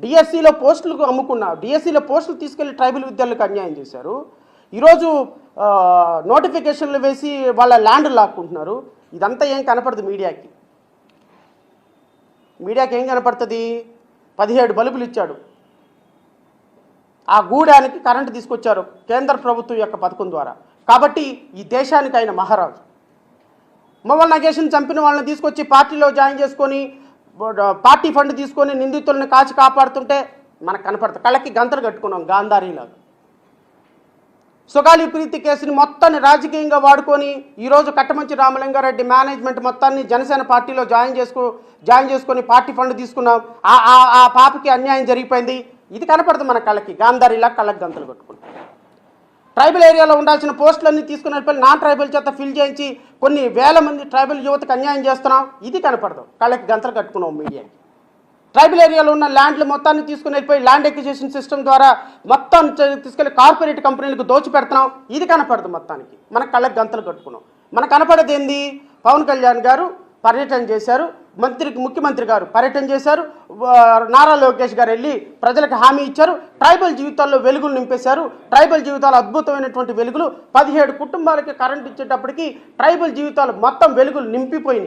డిఎస్సిలో పోస్టులకు అమ్ముకున్నారు, డిఎస్సిలో పోస్టులు తీసుకెళ్లి ట్రైబల్ విద్యార్థులకు అన్యాయం చేశారు. ఈరోజు నోటిఫికేషన్లు వేసి వాళ్ళ ల్యాండ్ లాక్కుంటున్నారు. ఇదంతా ఏం కనపడదు మీడియాకి. మీడియాకి ఏం కనపడుతుంది? 17 బల్బులు ఇచ్చాడు, ఆ గూడానికి కరెంటు తీసుకొచ్చారు కేంద్ర ప్రభుత్వం యొక్క పథకం ద్వారా. కాబట్టి ఈ దేశానికి ఆయన మహారాజు. మొబైల్ నగేషన్ చంపిన వాళ్ళని తీసుకొచ్చి పార్టీలో జాయిన్ చేసుకొని పార్టీ ఫండ్ తీసుకొని నిందితులను కాచి కాపాడుతుంటే మనకు కనపడుతుంది. కళ్ళకి గంతలు కట్టుకున్నాం గాంధారీలాగా. సుగాలి ప్రీతి కేసుని మొత్తాన్ని రాజకీయంగా వాడుకొని ఈరోజు కట్టమంచి రామలింగారెడ్డి మేనేజ్మెంట్ మొత్తాన్ని జనసేన పార్టీలో జాయిన్ చేసుకొని పార్టీ ఫండ్ తీసుకున్నాం. ఆ పాపకి అన్యాయం జరిగిపోయింది. ఇది కనపడుతుంది మన కళ్ళకి గాంధారీలా కళ్ళకి గంతలు కట్టుకుంటాం. ట్రైబల్ ఏరియాలో ఉండాల్సిన పోస్టులన్నీ తీసుకుని వెళ్ళిపోయి నాన్ ట్రైబల్ చేత ఫిల్ చేయించి కొన్ని వేల మంది ట్రైబల్ యువతకు అన్యాయం చేస్తున్నాం. ఇది కనపడదు, కళ్ళకి గంతలు కట్టుకున్నాం మీడియాకి. ట్రైబల్ ఏరియాలో ఉన్న ల్యాండ్లు మొత్తాన్ని తీసుకుని వెళ్ళిపోయి ల్యాండ్ ఎక్విజిషన్ సిస్టమ్ ద్వారా మొత్తం తీసుకెళ్లి కార్పొరేట్ కంపెనీలకు దోచి పెడుతున్నాం. ఇది కనపడదు మొత్తానికి, మన కళ్ళకి గంతలు కట్టుకున్నాం. మనకు కనపడేది ఏంది? పవన్ కళ్యాణ్ గారు పర్యటన చేశారు, ముఖ్యమంత్రి గారు పర్యటన చేశారు, నారా లోకేష్ గారు వెళ్ళి ప్రజలకు హామీ ఇచ్చారు, ట్రైబల్ జీవితాల్లో వెలుగులు నింపేశారు. ట్రైబల్ జీవితాలు అద్భుతమైనటువంటి వెలుగులు. 17 కుటుంబాలకి కరెంట్ ఇచ్చేటప్పటికి ట్రైబల్ జీవితాలు మొత్తం వెలుగులు నింపిపోయినాయి.